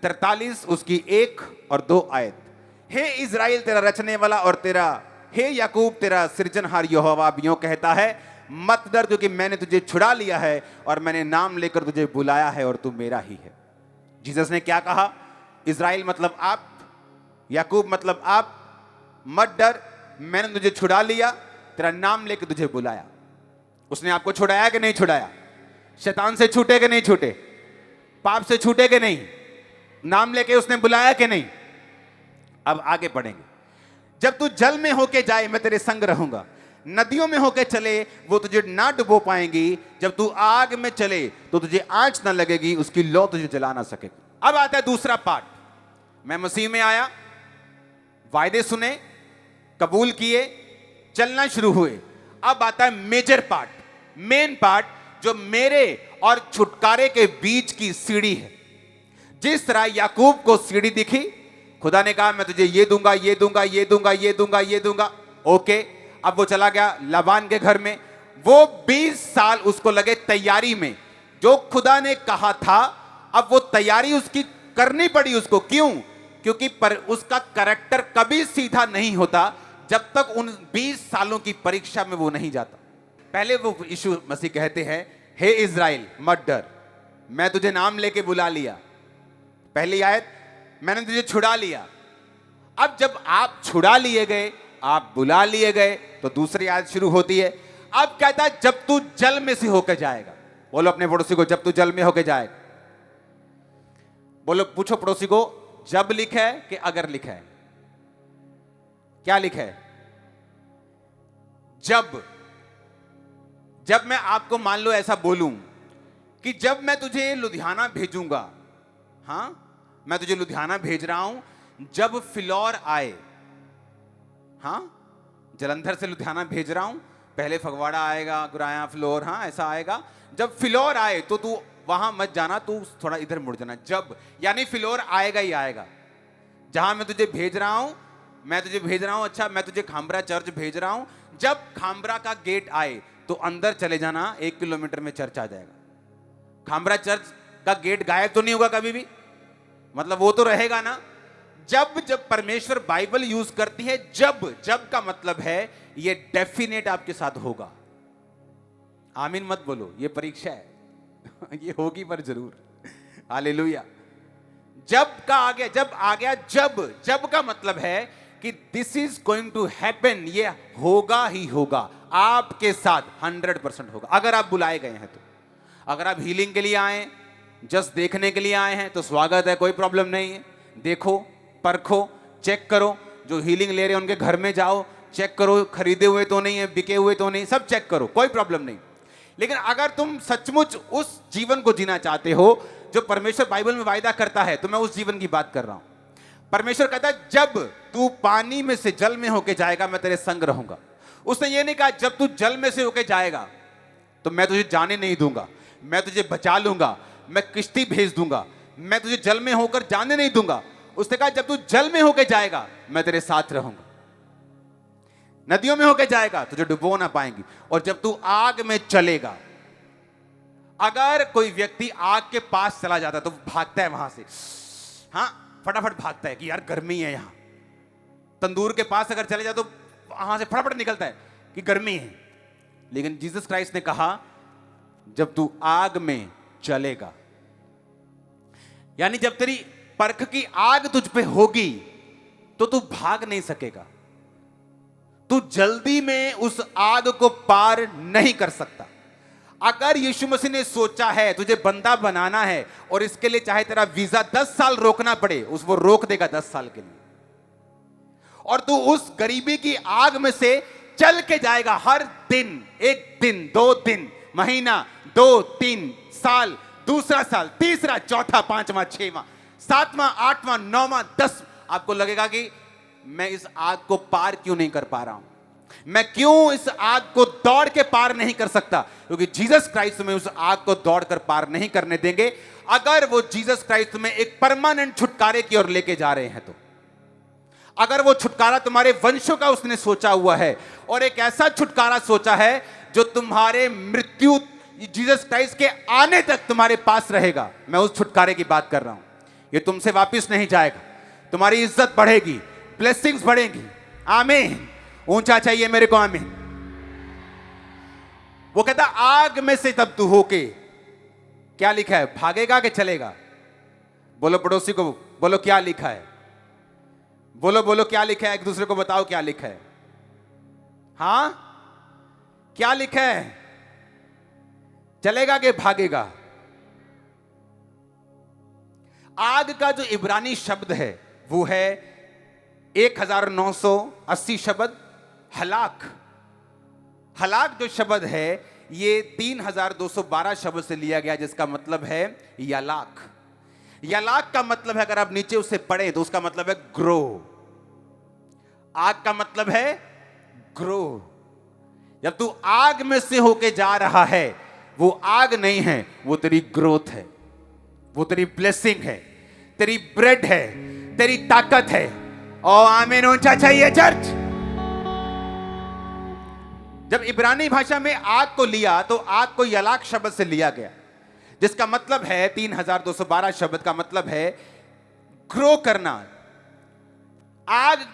43 उसकी 1 और 2 आयत। हे इज़राइल तेरा रचने वाला और तेरा, हे याकूब तेरा सृजनहार यहोवा अब यूं कहता है, मत डर क्योंकि मैंने तुझे छुड़ा लिया है और मैंने नाम लेकर तुझे बुलाया है और तू मेरा ही है। जीसस ने क्या कहा? इज़राइल मतलब आप, याकूब मतलब आप, मत डर, मैंने तुझे छुड़ा लिया, तेरा नाम लेकर तुझे बुलाया। उसने आपको छुड़ाया कि नहीं छुड़ाया? शैतान से छूटे कि नहीं छूटे? पाप से छूटे कि नहीं? नाम लेके उसने बुलाया कि नहीं? अब आगे बढ़ेंगे। जब तू जल में होके जाए मैं तेरे संग रहूंगा, नदियों में होके चले वो तुझे ना डुबो पाएंगी, जब तू आग में चले तो तुझे आंच ना लगेगी, उसकी लौ तुझे जला ना सकेगी। अब आता है दूसरा पार्ट। मैं मसीह में आया, वायदे सुने, कबूल किए, चलना शुरू हुए। अब आता है मेजर पार्ट, मेन पार्ट, जो मेरे और छुटकारे के बीच की सीढ़ी है। जिस तरह याकूब को सीढ़ी दिखी, खुदा ने कहा मैं तुझे ये दूंगा, ये दूंगा, ये दूंगा, ये दूंगा, ये दूंगा। ओके, अब वो चला गया लाबान के घर में। वो 20 साल उसको लगे तैयारी में, जो खुदा ने कहा था। अब वो तैयारी उसकी करनी पड़ी उसको। क्यों? क्योंकि पर उसका कैरेक्टर कभी सीधा नहीं होता जब तक उन 20 सालों की परीक्षा में वो नहीं जाता। पहले वो यीशु मसीह कहते हैं, हे इज़राइल मत डर, मैं तुझे नाम लेके बुला लिया। पहली आयत, मैंने तुझे छुड़ा लिया। अब जब आप छुड़ा लिए गए, आप बुला लिए गए, तो दूसरी आयत शुरू होती है। अब कहता है जब तू जल में से होकर जाएगा। बोलो अपने पड़ोसी को, जब तू जल में होकर जाएगा। बोलो, पूछो पड़ोसी को, जब लिखा है कि अगर लिखा है? क्या लिखा है? जब। जब मैं आपको मान लो ऐसा बोलूं कि जब मैं तुझे लुधियाना भेजूंगा, हां मैं तुझे लुधियाना भेज रहा हूं, जब फिलौर आए, हां जलंधर से लुधियाना भेज रहा हूं, पहले फगवाड़ा आएगा, गुराया, फ्लोर, हां ऐसा आएगा। जब फिलौर आए तो तू वहां मत जाना, तू थोड़ा इधर मुड़ जाना। जब यानी फिलौर आएगा ही आएगा। जहां मैं तुझे भेज रहा हूं, मैं तुझे भेज रहा हूं, अच्छा मैं तुझे खामरा चर्च भेज रहा हूं, जब खामरा का गेट आए तो अंदर चले जाना, 1 किलोमीटर में चर्च आ जाएगा। खामरा चर्च का गेट गायब तो नहीं होगा कभी भी, मतलब वो तो रहेगा ना। जब जब परमेश्वर बाइबल यूज करती है, जब जब का मतलब है ये डेफिनेट आपके साथ होगा। आमीन मत बोलो, ये परीक्षा है ये होगी पर जरूर। हालेलुया। जब का आ गया, जब आ गया, जब जब का मतलब है कि this is going to happen, ये होगा ही होगा आपके साथ, 100% होगा अगर आप बुलाए गए हैं तो। अगर आप हीलिंग के लिए आए, जस्ट देखने के लिए आए हैं तो स्वागत है, कोई प्रॉब्लम नहीं है। देखो, परखो, चेक करो। जो हीलिंग ले रहे हैं उनके घर में जाओ, चेक करो खरीदे हुए तो नहीं है, बिके हुए तो नहीं, सब चेक करो, कोई प्रॉब्लम नहीं। लेकिन अगर तुम सचमुच उस जीवन को जीना चाहते हो जो परमेश्वर बाइबल में वायदा करता है, तो मैं उस जीवन की बात कर रहा हूं। परमेश्वर कहता है जब तू पानी में से जल में होके जाएगा मैं तेरे संग रहूंगा। उसने ये नहीं कहा जब तू जल में से होके जाएगा तो मैं तुझे जाने नहीं दूंगा, मैं तुझे बचा लूंगा, मैं किश्ती भेज दूंगा, मैं तुझे जल में होकर जाने नहीं दूंगा। उसने कहा जब तू जल में होके जाएगा मैं तेरे साथ रहूंगा। नदियों में होके जाएगा तुझे डुबो ना पाएंगी। और जब तू आग में चलेगा, अगर कोई व्यक्ति आग के पास चला जाता है तो भागता है वहां से, हां फटाफट भागता है कि यार गर्मी है यहां। तंदूर के पास अगर चले जाए तो वहां से फटाफट निकलता है कि गर्मी है। लेकिन जीसस क्राइस्ट ने कहा जब तू आग में चलेगा, यानी जब तेरी परख की आग तुझ पे होगी तो तू भाग नहीं सकेगा। तू जल्दी में उस आग को पार नहीं कर सकता। अगर यीशु मसीह ने सोचा है तुझे बंदा बनाना है और इसके लिए चाहे तेरा वीजा 10 साल रोकना पड़े, उस वो रोक देगा 10 साल के लिए। और तू उस गरीबी की आग में से चल के जाएगा हर दिन, 1 दिन, 2 दिन, महीना, 2, 3 साल, दूसरा साल, तीसरा, चौथा, पांचवा, 6वां, 7वां, 8वां, 9वां, 10। आपको लगेगा कि मैं इस आग को पार क्यों नहीं कर पा रहा हूं, मैं क्यों इस आग को दौड़ के पार नहीं कर सकता? क्योंकि जीसस क्राइस्ट में उस आग को दौड़ कर पार नहीं करने देंगे। अगर वो जीसस क्राइस्ट में एक परमानेंट छुटकारे की ओर लेके जा रहे हैं तो, अगर वो छुटकारा तुम्हारे वंशों का उसने सोचा हुआ है और एक ऐसा छुटकारा सोचा है जो तुम्हारे मृत्यु जीसस क्राइस्ट के आने तक तुम्हारे पास रहेगा, मैं उस छुटकारे की बात कर रहा हूं। ये तुमसे वापस नहीं जाएगा। तुम्हारी इज्जत बढ़ेगी, ब्लेसिंग्स बढ़ेंगी। आमीन। ऊंचा चाहिए मेरे को, आमीन। वो कहता आग में से तब तू होके, क्या लिखा है, भागेगा कि चलेगा? बोलो पड़ोसी को, बोलो क्या लिखा है, बोलो बोलो क्या लिखा है, एक दूसरे को बताओ क्या लिखा है। हां, क्या लिखा है? चलेगा कि भागेगा? आग का जो इब्रानी शब्द है वो है 1980 शब्द हलाक। हलाक जो शब्द है ये 3212 शब्द से लिया गया, जिसका मतलब है यलाक। यलाक का मतलब है, अगर आप नीचे उसे पढ़े तो उसका मतलब है ग्रो। आग का मतलब है ग्रो। जब तू आग में से होके जा रहा है, वो आग नहीं है, वो तेरी ग्रोथ है, वो तेरी ब्लेसिंग है, तेरी ब्रेड है, तेरी ताकत है। ओ आमीन। ऊंचा चाहिए चर्च। जब इब्रानी भाषा में आग को लिया तो आग को यलाक शब्द से लिया गया, जिसका मतलब है 3212 शब्द का मतलब है ग्रो करना। आग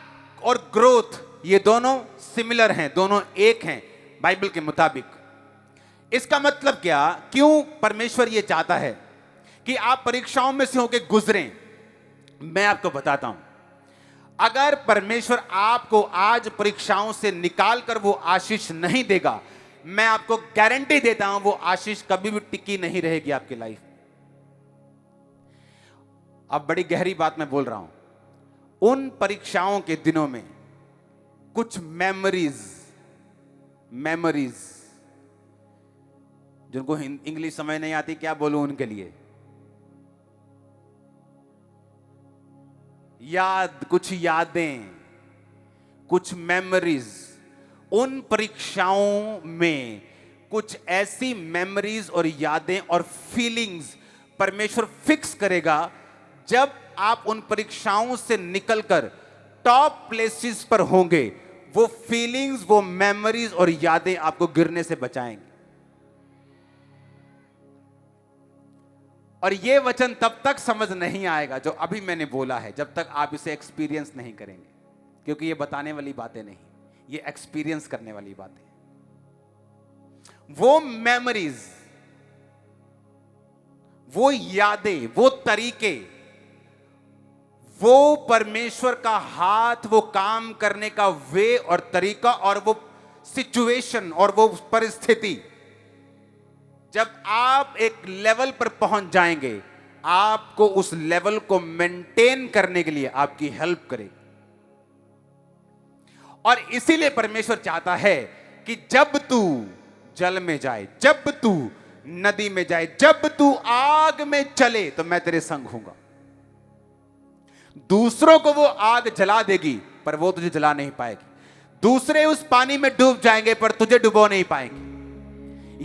और ग्रोथ ये दोनों सिमिलर हैं, दोनों एक हैं बाइबल के मुताबिक। इसका मतलब क्या, क्यों परमेश्वर ये चाहता है कि आप परीक्षाओं में से होकर गुजरें? मैं आपको बताता हूं। अगर परमेश्वर आपको आज परीक्षाओं से निकाल कर वो आशीष नहीं देगा, मैं आपको गारंटी देता हूं वो आशीष कभी भी टिकी नहीं रहेगी आपकी लाइफ। अब बड़ी गहरी बात मैं बोल रहा हूं। उन परीक्षाओं के दिनों में कुछ मेमोरीज जिनको इंग्लिश समझ नहीं आती, क्या बोलूं उनके लिए, कुछ यादें, कुछ मेमोरीज। उन परीक्षाओं में कुछ ऐसी मेमोरीज और यादें और फीलिंग्स परमेश्वर फिक्स करेगा। जब आप उन परीक्षाओं से निकलकर टॉप प्लेसेस पर होंगे, वो फीलिंग्स, वो मेमोरीज और यादें आपको गिरने से बचाएंगे। और ये वचन तब तक समझ नहीं आएगा जो अभी मैंने बोला है, जब तक आप इसे एक्सपीरियंस नहीं करेंगे। क्योंकि ये बताने वाली बातें नहीं, ये एक्सपीरियंस करने वाली बातें। वो मेमोरीज, वो यादें, वो तरीके, वो परमेश्वर का हाथ, वो काम करने का वे और तरीका, और वो सिचुएशन और वो परिस्थिति, जब आप एक लेवल पर पहुंच जाएंगे, आपको उस लेवल को मेंटेन करने के लिए आपकी हेल्प करेगी। और इसीलिए परमेश्वर चाहता है कि जब तू जल में जाए, जब तू नदी में जाए, जब तू आग में चले, तो मैं तेरे संग हूंगा। दूसरों को वो आग जला देगी पर वो तुझे जला नहीं पाएगी। दूसरे उस पानी में डूब जाएंगे पर तुझे डुबो नहीं पाएंगे।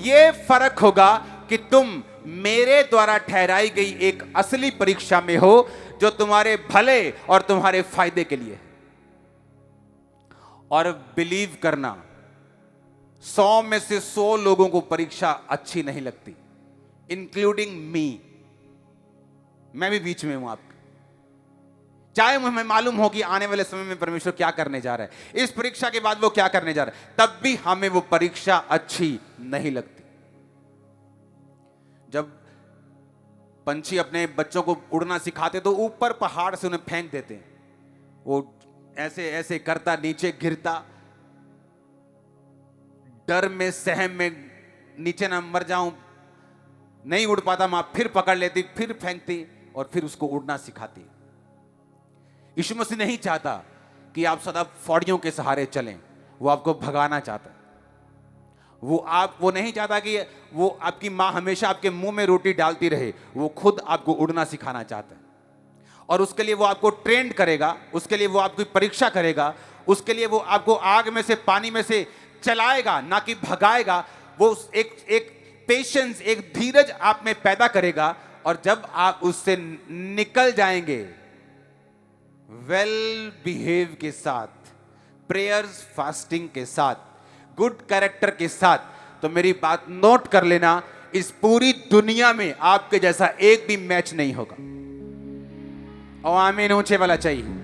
ये फर्क होगा कि तुम मेरे द्वारा ठहराई गई एक असली परीक्षा में हो, जो तुम्हारे भले और तुम्हारे फायदे के लिए। और बिलीव करना, 100 में से 100 लोगों को परीक्षा अच्छी नहीं लगती, इंक्लूडिंग मी। मैं भी बीच में हूं आपके। चाहे मुझे मालूम हो कि आने वाले समय में परमेश्वर क्या करने जा रहा है, इस परीक्षा के बाद वो क्या करने जा रहा है, तब भी हमें वो परीक्षा अच्छी नहीं लगती। जब पंछी अपने बच्चों को उड़ना सिखाते तो ऊपर पहाड़ से उन्हें फेंक देते हैं, वो ऐसे ऐसे करता, नीचे गिरता, डर में, सहम में, नीचे ना मर जाऊं, नहीं उड़ पाता, मां फिर पकड़ लेती, फिर फेंकती और फिर उसको उड़ना सिखाती। यीशु मसीह नहीं चाहता कि आप सदा फौड़ियों के सहारे चलें, वो आपको भगाना चाहता है। वो नहीं चाहता कि वो आपकी मां हमेशा आपके मुंह में रोटी डालती रहे, वो खुद आपको उड़ना सिखाना चाहता है। और उसके लिए वो आपको ट्रेंड करेगा, उसके लिए वो आपकी परीक्षा करेगा, उसके लिए वो आपको आग में से, पानी में से चलाएगा, ना कि भगाएगा। वो एक पेशेंस, एक धीरज आप में पैदा करेगा। और जब आप उससे निकल जाएंगे वेल बिहेव के साथ, प्रेयर्स, फास्टिंग के साथ, गुड कैरेक्टर के साथ, तो मेरी बात नोट कर लेना, इस पूरी दुनिया में आपके जैसा एक भी मैच नहीं होगा। और आमीन ऊंचे वाला चाहिए।